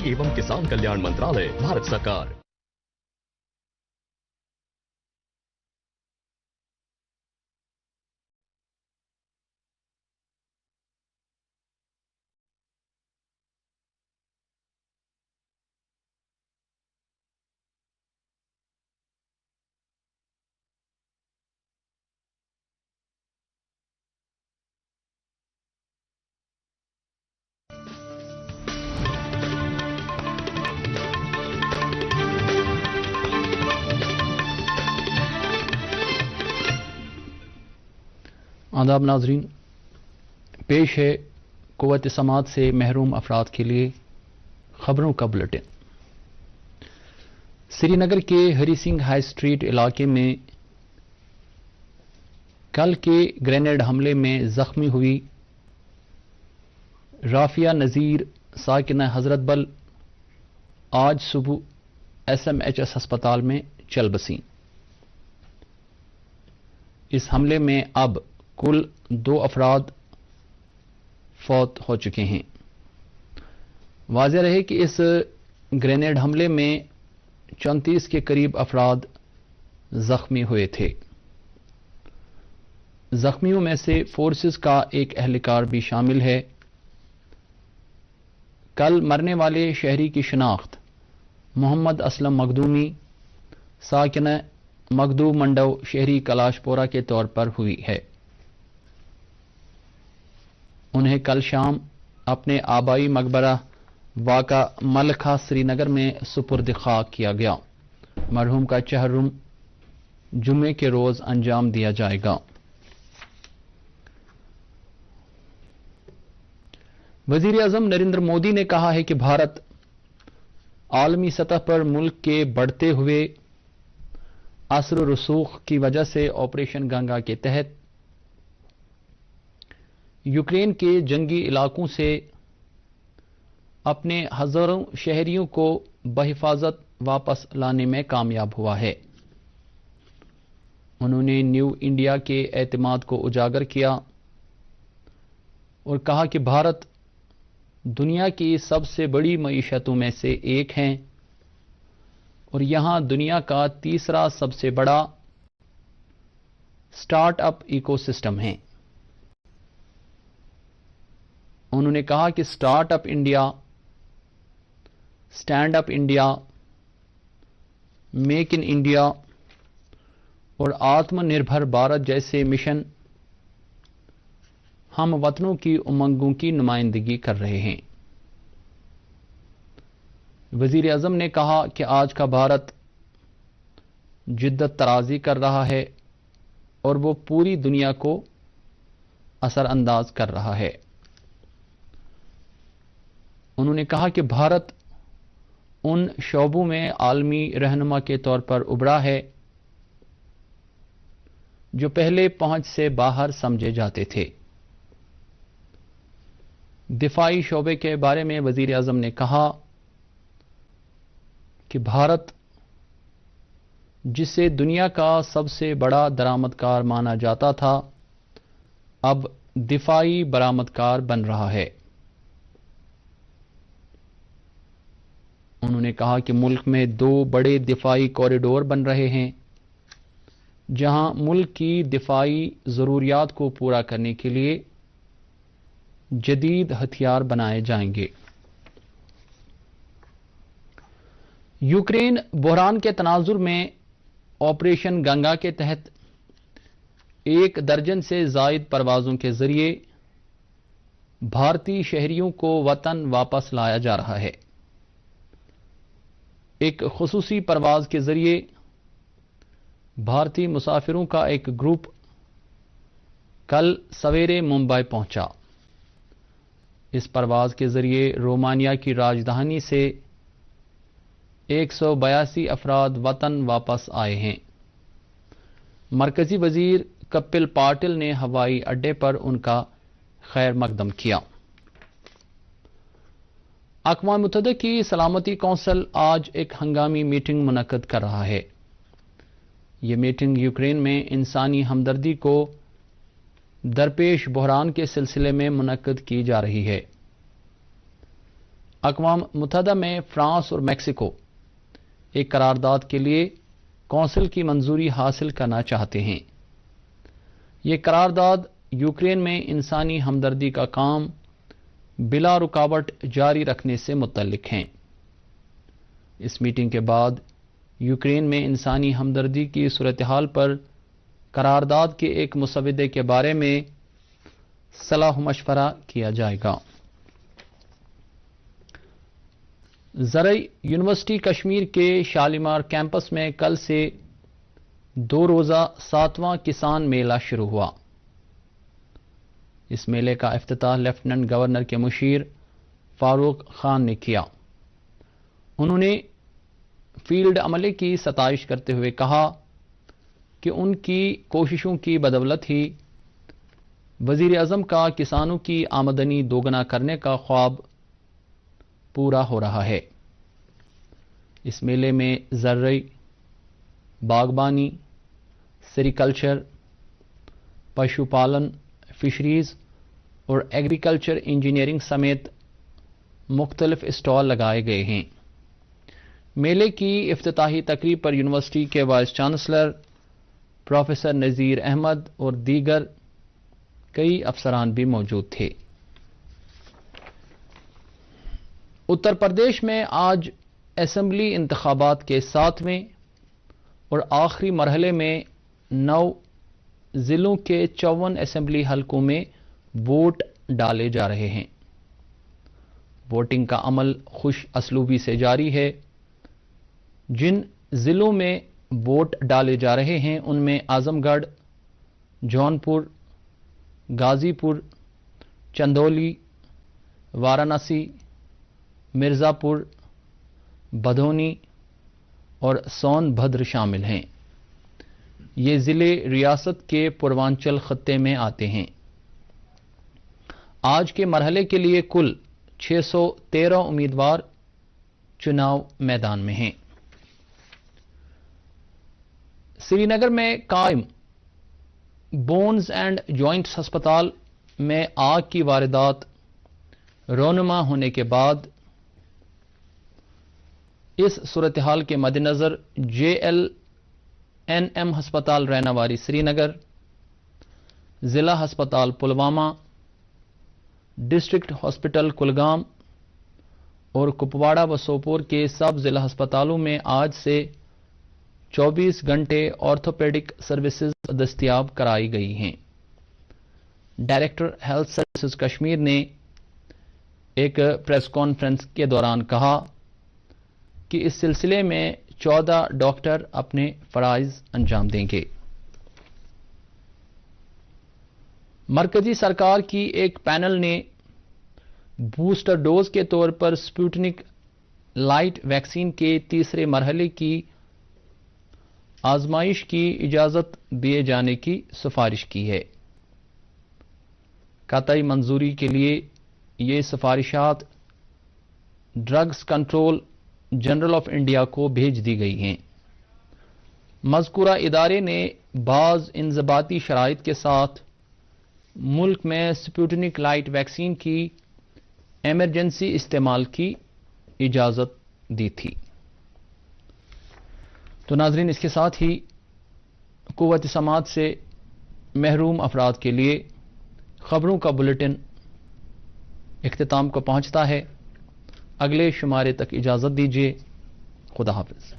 एवं किसान कल्याण मंत्रालय, भारत सरकार। आदाब नाजरीन, पेश है कुव्वत समात से महरूम अफराद के लिए खबरों का बुलेटिन। श्रीनगर के हरी सिंह हाई स्ट्रीट इलाके में कल के ग्रेनेड हमले में जख्मी हुई राफिया नज़ीर साकिना हजरत बल आज सुबह SMHS अस्पताल में चल बसी। इस हमले में अब कुल 2 अफराद फौत हो चुके हैं। वाज़ेह रहे कि इस ग्रेनेड हमले में 34 के करीब अफराद जख्मी हुए थे। जख्मियों में से फोर्सेस का एक एहलकार भी शामिल है। कल मरने वाले शहरी की शिनाख्त मोहम्मद असलम मखदूमी साकिना मखदूम मंडव शहरी कलाशपोरा के तौर पर हुई है। उन्हें कल शाम अपने आबाई मकबरा वाका मलखा श्रीनगर में सुपुर्द खाक किया गया। मरहूम का चहर्रुम जुम्मे के रोज अंजाम दिया जाएगा। वजीर आजम नरेंद्र मोदी ने कहा है कि भारत आलमी सतह पर मुल्क के बढ़ते हुए असर रसूख की वजह से ऑपरेशन गंगा के तहत यूक्रेन के जंगी इलाकों से अपने हजारों शहरियों को बहिफाजत वापस लाने में कामयाब हुआ है। उन्होंने न्यू इंडिया के एतमाद को उजागर किया और कहा कि भारत दुनिया की सबसे बड़ी मईशतों में से एक है और यहां दुनिया का तीसरा सबसे बड़ा स्टार्टअप इकोसिस्टम है। उन्होंने कहा कि startup India, stand up India, make in India और आत्मनिर्भर भारत जैसे मिशन हम वतनों की उमंगों की नुमाइंदगी कर रहे हैं। वजीर आजम ने कहा कि आज का भारत जिद्दत तराजी कर रहा है और वो पूरी दुनिया को असरअंदाज कर रहा है। उन्होंने कहा कि भारत उन शोबों में आलमी रहनुमा के तौर पर उभरा है जो पहले पहुंच से बाहर समझे जाते थे। दिफाई शोबे के बारे में वजीर आजम ने कहा कि भारत जिसे दुनिया का सबसे बड़ा दरामदकार माना जाता था, अब दिफाई बरामदकार बन रहा है। उन्होंने कहा कि मुल्क में 2 बड़े दिफाई कॉरिडोर बन रहे हैं जहां मुल्क की दिफाई जरूरियात को पूरा करने के लिए जदीद हथियार बनाए जाएंगे। यूक्रेन बहरान के तनाजुर में ऑपरेशन गंगा के तहत 1 दर्जन से जायद परवाजों के जरिए भारतीय शहरियों को वतन वापस लाया जा रहा है। एक खुसूसी परवाज के जरिए भारतीय मुसाफिरों का एक ग्रुप कल सवेरे मुंबई पहुंचा। इस परवाज के जरिए रोमानिया की राजधानी से 182 अफराद वतन वापस आए हैं। मरकजी वजीर कपिल पाटिल ने हवाई अड्डे पर उनका खैर मकदम किया। अक़वाम मुत्तहिदा की सलामती कौंसिल आज एक हंगामी मीटिंग मुनक्कद कर रहा है। यह मीटिंग यूक्रेन में इंसानी हमदर्दी को दरपेश बहरान के सिलसिले में मुनक्कद की जा रही है। اقوام متحدہ میں فرانس اور میکسیکو ایک قرارداد کے لیے کونسل کی منظوری حاصل کرنا چاہتے ہیں۔ یہ قرارداد یوکرین میں انسانی ہمدردی کا کام بلا رکاوٹ جاری رکھنے سے متعلق ہیں۔ اس میٹنگ کے بعد یوکرین میں انسانی ہمدردی کی صورتحال پر قرارداد کے ایک مسودے کے بارے میں صلاح مشورہ کیا جائے گا۔ زرعی یونیورسٹی کشمیر کے شالیمار کیمپس میں کل سے 2 روزہ 7واں کسان میلہ شروع ہوا۔ اس میلے کا افتتاح لیفٹیننٹ گورنر کے مشیر فاروق خان نے کیا۔ انہوں نے فیلڈ عملے کی ستائش کرتے ہوئے کہا کہ ان کی کوششوں کی بدولت ہی وزیر اعظم کا کسانوں کی آمدنی دوگنا کرنے کا خواب پورا ہو رہا ہے۔ اس میلے میں زرعی، باغبانی، سیریکلچر، پشو پالن، فشریز اور ایگریکلچر انجینئرنگ سمیت مختلف اسٹال لگائے گئے ہیں۔ میلے کی افتتاحی تقریب پر یونیورسٹی کے vice chancellor professor Nazir Ahmad اور دیگر کئی افسران بھی موجود تھے۔ اتر پردیش میں آج اسمبلی انتخابات کے 7ویں اور آخری مرحلے میں 9 ضلعوں کے 54 اسمبلی حلقوں میں ووٹ ڈالے جا رہے ہیں۔ ووٹنگ کا عمل خوش اسلوبی سے جاری ہے۔ جن ضلعوں میں ووٹ ڈالے جا رہے ہیں ان میں اعظم گڑھ، جونپور، غازی پور، چندولی، وارانسی، مرزا پور، بھدونی اور سون بھدر شامل ہیں۔ یہ ضلع ریاست کے پوروانچل خطے میں آتے ہیں۔ آج کے مرحلے کے لیے کل 613 امیدوار چناؤ میدان میں ہیں۔ سری نگر میں قائم بونز اینڈ جوائنٹس ہسپتال میں آگ کی واردات رونما ہونے کے بعد اس صورتحال کے مدنظر JLNM ہسپتال ریناواری سری نگر، ضلع ہسپتال پلوامہ، ڈسٹرکٹ ہاسپٹل کلگام اور کپواڑہ و سوپور کے سب ضلع ہسپتالوں میں آج سے 24 گھنٹے آرتھوپیڈک سروسز دستیاب کرائی گئی ہیں۔ ڈائریکٹر ہیلتھ سروسز کشمیر نے ایک پریس کانفرنس کے دوران کہا کہ اس سلسلے میں 14 ڈاکٹر اپنے فرائض انجام دیں گے۔ مرکزی سرکار کی ایک پینل نے بوسٹر ڈوز کے طور پر سپوٹنک لائٹ ویکسین کے تیسرے مرحلے کی آزمائش کی اجازت دیے جانے کی سفارش کی ہے۔ قطعی منظوری کے لیے یہ سفارشات drugs control general of India کو بھیج دی گئی ہیں۔ مذکورہ ادارے نے بعض انضباطی شرائط کے ساتھ ملک میں سپوٹنک لائٹ ویکسین کی ایمرجنسی استعمال کی اجازت دی تھی۔ تو ناظرین، اس کے ساتھ ہی قوت سماعت سے محروم افراد کے لیے خبروں کا بلیٹن اختتام کو پہنچتا ہے۔ اگلے شمارے تک اجازت دیجیے۔ خدا حافظ۔